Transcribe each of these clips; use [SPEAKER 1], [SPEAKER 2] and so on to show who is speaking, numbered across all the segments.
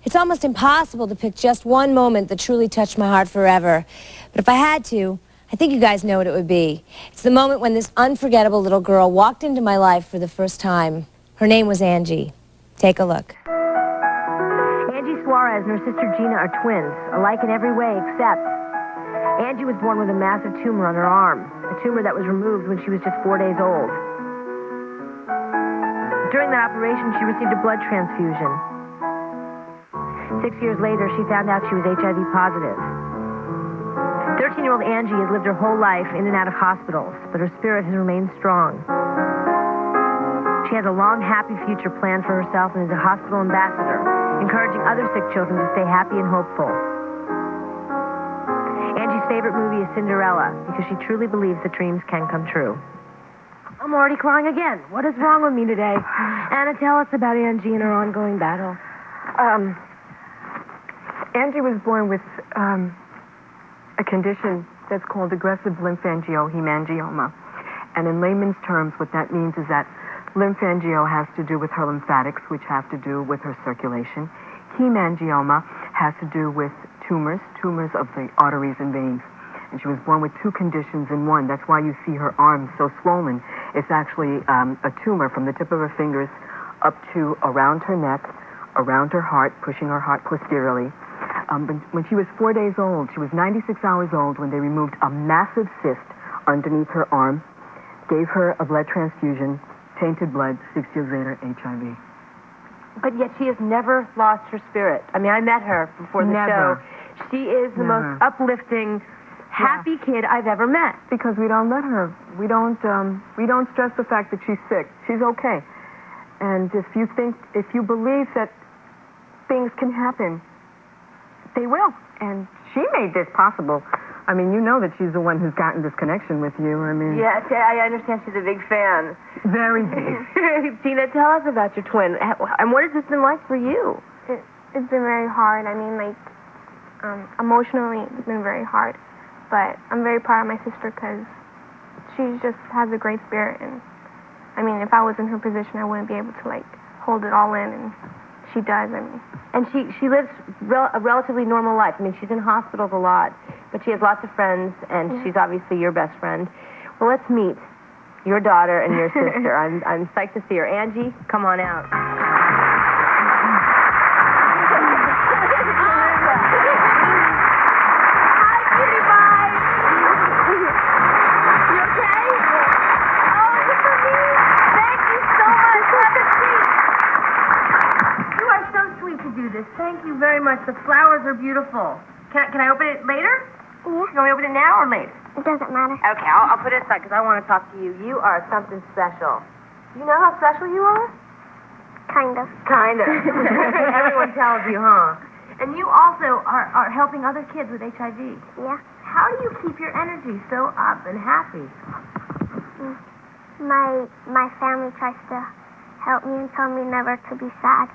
[SPEAKER 1] It's almost impossible to pick just one moment that truly touched my heart forever. But if I had to, I think you guys know what it would be. It's the moment when this unforgettable little girl walked into my life for the first time. Her name was Angie. Take a look. Angie Suarez and her sister Gina are twins, alike in every way except Angie was born with a massive tumor on her arm, a tumor that was removed when she was just 4 days old. During that operation, she received a blood transfusion. 6 years later, she found out she was HIV positive. 13-year-old Angie has lived her whole life in and out of hospitals, but her spirit has remained strong. She has a long, happy future planned for herself and is a hospital ambassador, encouraging other sick children to stay happy and hopeful. Angie's favorite movie is Cinderella, because she truly believes that dreams can come true. I'm already crying again. What is wrong with me today? Anna, tell us about Angie and her ongoing battle.
[SPEAKER 2] Angie was born with a condition that's called aggressive lymphangioma. And in layman's terms, what that means is that lymphangio has to do with her lymphatics, which have to do with her circulation. Hemangioma has to do with tumors of the arteries and veins. And she was born with two conditions in one. That's why you see her arms so swollen. It's actually a tumor from the tip of her fingers up to around her neck, around her heart, pushing her heart posteriorly. When she was 4 days old, she was 96 hours old when they removed a massive cyst underneath her arm, gave her a blood transfusion, tainted blood, 6 years later, HIV.
[SPEAKER 1] But yet she has never lost her spirit. I mean, I met her before the show. She is the most uplifting, happy kid I've ever met.
[SPEAKER 2] Because we don't let her. We don't stress the fact that she's sick. She's okay. And if you believe that things can happen, they will. And she made this possible. I mean, you know that she's the one who's gotten this connection with you. I mean...
[SPEAKER 1] Yes, I understand she's a big fan.
[SPEAKER 2] Very big.
[SPEAKER 1] Gina, tell us about your twin. And what has this been like for you?
[SPEAKER 3] It's been very hard. I mean, like, emotionally, it's been very hard. But I'm very proud of my sister because she just has a great spirit. And, I mean, if I was in her position, I wouldn't be able to, like, hold it all in. And she does, I mean.
[SPEAKER 1] And she lives a relatively normal life. I mean, she's in hospitals a lot, but she has lots of friends, and she's obviously your best friend. Well, let's meet your daughter and your sister. I'm psyched to see her. Angie, come on out. Thank you very much. The flowers are beautiful. Can I open it later?
[SPEAKER 3] Yeah.
[SPEAKER 1] You want me to open it now or later?
[SPEAKER 3] It doesn't matter.
[SPEAKER 1] Okay, I'll put it aside because I want to talk to you. You are something special. You know how special you are?
[SPEAKER 3] Kind of.
[SPEAKER 1] Kind of. Everyone tells you, huh? And you also are helping other kids with HIV.
[SPEAKER 3] Yeah.
[SPEAKER 1] How do you keep your energy so up and happy?
[SPEAKER 3] My family tries to help me and tell me never to be sad.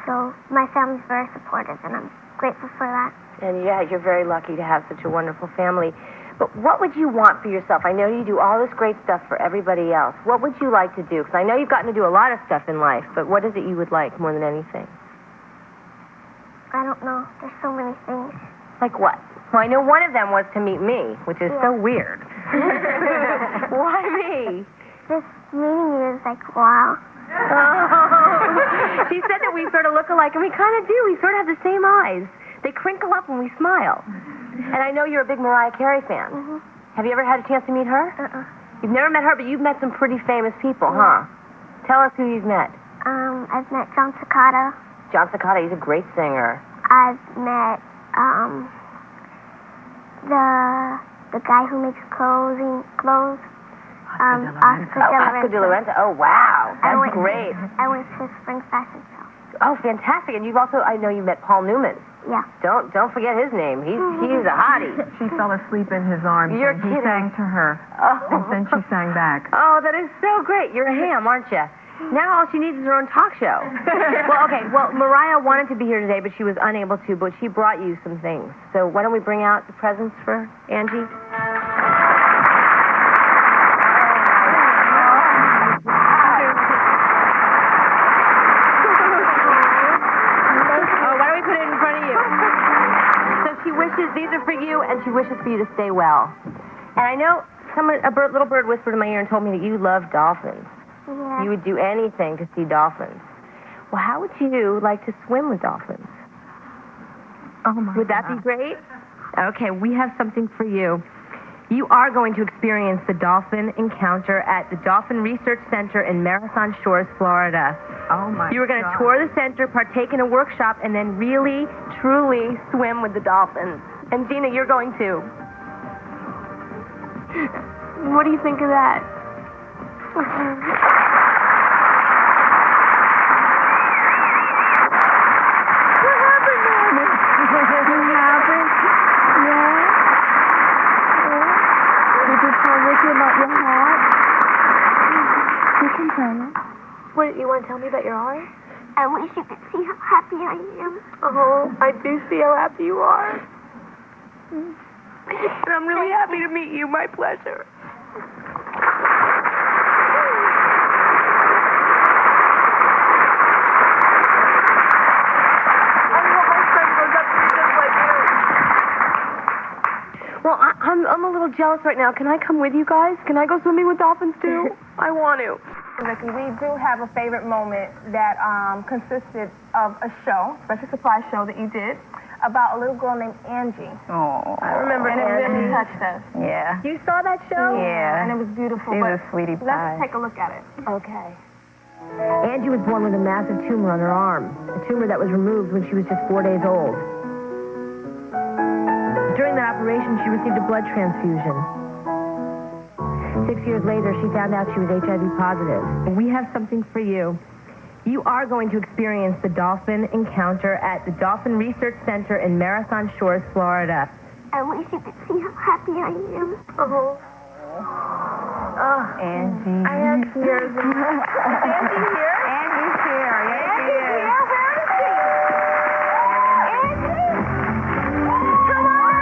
[SPEAKER 3] So my family's very supportive, and I'm grateful for that.
[SPEAKER 1] And yeah, you're very lucky to have such a wonderful family. But what would you want for yourself? I know you do all this great stuff for everybody else. What would you like to do? Because I know you've gotten to do a lot of stuff in life, but what is it you would like more than anything?
[SPEAKER 3] I don't know. There's so many things.
[SPEAKER 1] Like what? Well, I know one of them was to meet me, which is so weird. Why me?
[SPEAKER 3] Just meeting you is like, wow.
[SPEAKER 1] Oh. She said that we sort of look alike, and we kind of do. We sort of have the same eyes. They crinkle up when we smile. And I know you're a big Mariah Carey fan.
[SPEAKER 3] Mm-hmm.
[SPEAKER 1] Have you ever had a chance to meet her? You've never met her, but you've met some pretty famous people, huh? Tell us who you've met.
[SPEAKER 3] I've met John Cicada.
[SPEAKER 1] John Cicada, he's a great singer.
[SPEAKER 3] I've met, the guy who makes clothes.
[SPEAKER 1] Oscar de la Renta. Oh, wow. That's great.
[SPEAKER 3] I went to spring fashion show.
[SPEAKER 1] Oh, fantastic. And you've also, I know you met Paul Newman.
[SPEAKER 3] Yeah.
[SPEAKER 1] Don't forget his name. He's a hottie.
[SPEAKER 2] She fell asleep in his arms.
[SPEAKER 1] You're
[SPEAKER 2] and
[SPEAKER 1] kidding.
[SPEAKER 2] He sang to her.
[SPEAKER 1] Oh.
[SPEAKER 2] And then she sang back.
[SPEAKER 1] Oh, that is so great. You're a ham, aren't you? Now all she needs is her own talk show. Well, Mariah wanted to be here today, but she was unable to, but she brought you some things. So why don't we bring out the presents for Angie?
[SPEAKER 4] she wishes, these are for you, and she wishes for you to stay well. And I know little bird whispered in my ear and told me that you love dolphins.
[SPEAKER 3] Yeah.
[SPEAKER 4] You would do anything to see dolphins. Well, how would you like to swim with dolphins?
[SPEAKER 2] Oh, my
[SPEAKER 4] Would that be great? Okay, we have something for you. You are going to experience the dolphin encounter at the Dolphin Research Center in Marathon Shores, Florida.
[SPEAKER 2] Oh, my
[SPEAKER 4] You are going to tour the center, partake in a workshop, and then really, truly swim with the dolphins. And Gina, you're going too.
[SPEAKER 3] What do you think of that? What, you want to tell me about your heart?
[SPEAKER 5] I wish you could see how happy I am.
[SPEAKER 3] Oh, I do see how happy you are. And I'm really happy to meet you. My pleasure. Well, I'm a little jealous right now. Can I come with you guys? Can I go swimming with dolphins too? I want to.
[SPEAKER 6] Ricki, we do have a favorite moment that consisted of a show, special surprise show that you did, about a little girl named Angie.
[SPEAKER 4] Oh.
[SPEAKER 6] I remember, and it really touched us.
[SPEAKER 4] Yeah.
[SPEAKER 6] You saw that show?
[SPEAKER 4] Yeah.
[SPEAKER 6] And it was beautiful.
[SPEAKER 4] She's
[SPEAKER 6] but
[SPEAKER 4] a sweetie pie.
[SPEAKER 6] let's take a look at it.
[SPEAKER 1] Okay.
[SPEAKER 4] Angie was born with a massive tumor on her arm, a tumor that was removed when she was just 4 days old. During that operation, she received a blood transfusion. 6 years later, she found out she was HIV positive. We have something for you. You are going to experience the dolphin encounter at the Dolphin Research Center in Marathon Shores, Florida.
[SPEAKER 5] I wish you could see how happy I am.
[SPEAKER 3] Oh,
[SPEAKER 4] Angie.
[SPEAKER 3] I have tears. Is Angie here?
[SPEAKER 4] Angie's here. Yes, she is.
[SPEAKER 3] Where is she? Angie! Come on!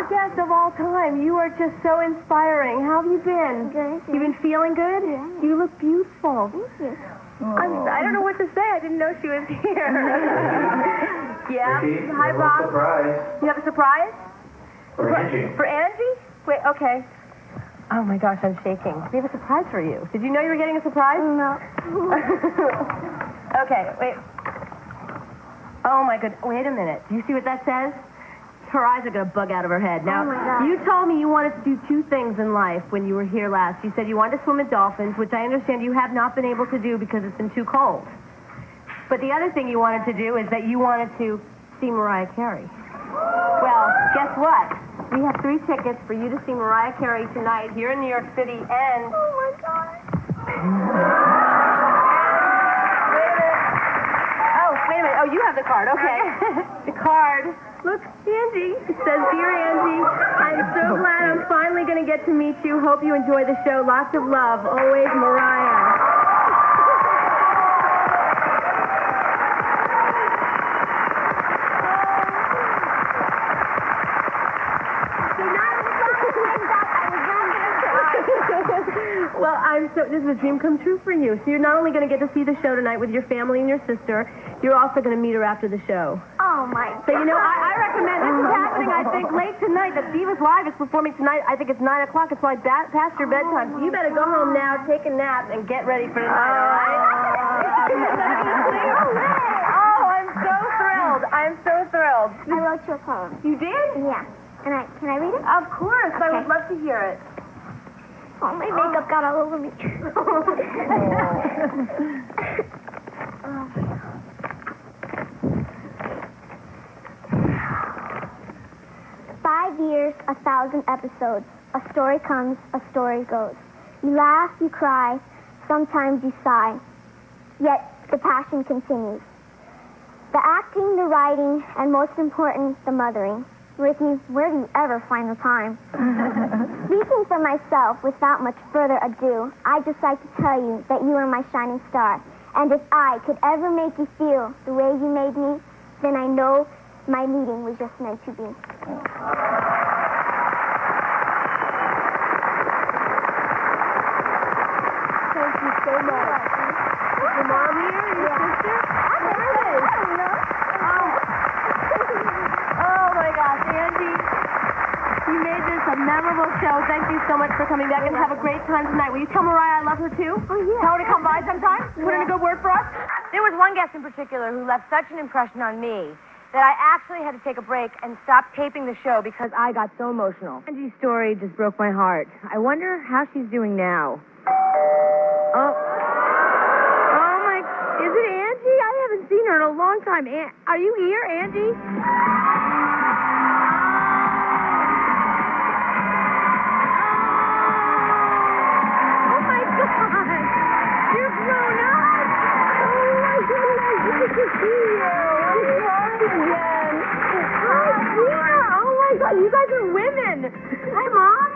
[SPEAKER 3] Guest of all time. You are just so inspiring. How have you been?
[SPEAKER 5] Good.
[SPEAKER 3] You been feeling good?
[SPEAKER 5] Yeah.
[SPEAKER 3] You look beautiful.
[SPEAKER 5] Thank you.
[SPEAKER 3] I don't know what to say. I didn't know she was here. Yeah.
[SPEAKER 7] Ricki,
[SPEAKER 3] Hi,
[SPEAKER 7] you have a
[SPEAKER 3] Bob.
[SPEAKER 7] surprise
[SPEAKER 3] You have a surprise?
[SPEAKER 7] for Angie.
[SPEAKER 3] For Angie? Wait, okay. Oh my gosh, I'm shaking. We have a surprise for you. Did you know you were getting a surprise?
[SPEAKER 5] No.
[SPEAKER 3] Okay, wait. Oh my goodness. Wait a minute. Do you see what that says? Her eyes are going to bug out of her head. Now,
[SPEAKER 5] Oh, my God.
[SPEAKER 3] you told me you wanted to do two things in life when you were here last. You said you wanted to swim with dolphins, which I understand you have not been able to do because it's been too cold. But the other thing you wanted to do is that you wanted to see Mariah Carey. Well, guess what? We have 3 tickets for you to see Mariah Carey tonight here in New York City and...
[SPEAKER 5] Oh, my God.
[SPEAKER 3] Wait a minute. Oh, you have the card. Okay. The card. Look, Angie. It says, Dear Angie, I'm so glad I'm finally going to get to meet you. Hope you enjoy the show. Lots of love. Always, Mariah. Well, this is a dream come true for you. So you're not only going to get to see the show tonight with your family and your sister, you're also going to meet her after the show.
[SPEAKER 5] Oh, my God.
[SPEAKER 3] So, you know, I recommend, this is happening, I think, late tonight. The Divas Live is performing tonight. I think it's 9 o'clock. It's like past your bedtime. So you better go home now, take a nap, and get ready for tonight, all right? Oh, I'm so thrilled. I'm so thrilled.
[SPEAKER 5] I wrote you a poem.
[SPEAKER 3] You did?
[SPEAKER 5] Yeah. Can I read it?
[SPEAKER 3] Of course. I would
[SPEAKER 5] Okay.
[SPEAKER 3] love to hear it.
[SPEAKER 5] Oh, my makeup got all over me. 5 years, 1,000 episodes. A story comes, a story goes. You laugh, you cry, sometimes you sigh. Yet the passion continues. The acting, the writing, and most important, the mothering. Ricki, where do you ever find the time? Speaking for myself, without much further ado, I'd just like to tell you that you are my shining star. And if I could ever make you feel the way you made me, then I know my meeting was just meant to be.
[SPEAKER 4] Thank you so much. Is your mom here? Your sister? Oh my gosh, Angie. You made this a memorable show. Thank you so much for coming back and have a great time tonight. Will you tell Mariah I love her too?
[SPEAKER 5] Oh, yeah.
[SPEAKER 4] Tell her to come by sometime? Put in a good word for us?
[SPEAKER 1] There was one guest in particular who left such an impression on me that I actually had to take a break and stop taping the show because I got so emotional. Angie's story just broke my heart. I wonder how she's doing now. Oh my, is it Angie? I haven't seen her in a long time. Are you here, Angie? Oh my God, you're grown up. Oh my goodness, nice to see you. I'm back again. Yeah, oh my God, you guys are women. Hi, Mom.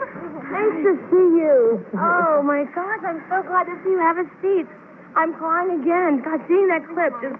[SPEAKER 1] Nice to see you. Oh my gosh, I'm so glad to see you. Have a seat. I'm crying again. God, seeing that clip just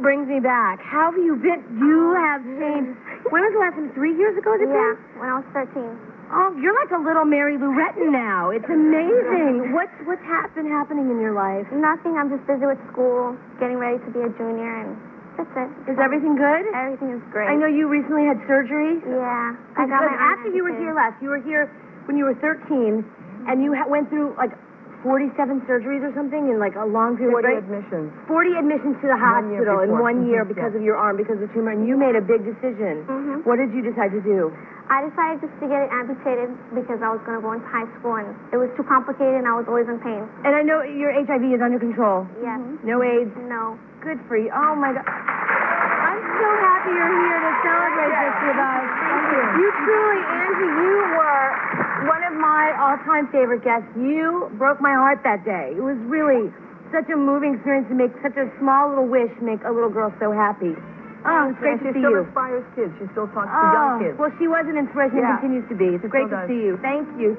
[SPEAKER 1] brings me back. How have you been? You have changed. When was the last time? 3 years ago, did
[SPEAKER 5] Yeah, when I was 13.
[SPEAKER 1] Oh, you're like a little Mary Lou Retton now. It's amazing. What's been happening in your life?
[SPEAKER 5] Nothing, I'm just busy with school, getting ready to be a junior, and that's it.
[SPEAKER 1] Is everything good?
[SPEAKER 5] Everything is great.
[SPEAKER 1] I know you recently had surgery.
[SPEAKER 5] Yeah. I got
[SPEAKER 1] Because
[SPEAKER 5] my eye
[SPEAKER 1] after you were
[SPEAKER 5] amputated.
[SPEAKER 1] here last, you were here when you were 13, and you went through like 47 surgeries or something in like a long period,
[SPEAKER 2] 40
[SPEAKER 1] right?
[SPEAKER 2] admissions.
[SPEAKER 1] 40 admissions to the
[SPEAKER 2] 1 year
[SPEAKER 1] hospital in
[SPEAKER 2] before.
[SPEAKER 1] 1 year
[SPEAKER 2] Mhm,
[SPEAKER 1] because
[SPEAKER 2] yeah.
[SPEAKER 1] of your arm, because of the tumor, and you made a big decision.
[SPEAKER 5] Mhm.
[SPEAKER 1] What did you decide to do?
[SPEAKER 5] I decided just to get it amputated because I was going to go into high school, and it was too complicated, and I was always in pain.
[SPEAKER 1] And I know your HIV is under control.
[SPEAKER 5] Yes.
[SPEAKER 1] No AIDS.
[SPEAKER 5] No.
[SPEAKER 1] Good for you. Oh my God. I'm so happy you're here to celebrate this with us.
[SPEAKER 2] Thank you.
[SPEAKER 1] You truly, Angie, you were one of my all-time favorite guests. You broke my heart that day. It was really such a moving experience to make such a small little wish make a little girl so happy. Oh, it's great
[SPEAKER 2] And
[SPEAKER 1] to
[SPEAKER 2] she
[SPEAKER 1] see
[SPEAKER 2] still
[SPEAKER 1] you.
[SPEAKER 2] inspires kids. She still talks to
[SPEAKER 1] Oh,
[SPEAKER 2] young kids.
[SPEAKER 1] well, she was an inspiration
[SPEAKER 2] Yeah.
[SPEAKER 1] and continues to be. It's
[SPEAKER 2] She
[SPEAKER 1] great
[SPEAKER 2] still
[SPEAKER 1] to
[SPEAKER 2] does.
[SPEAKER 1] see you. Thank you.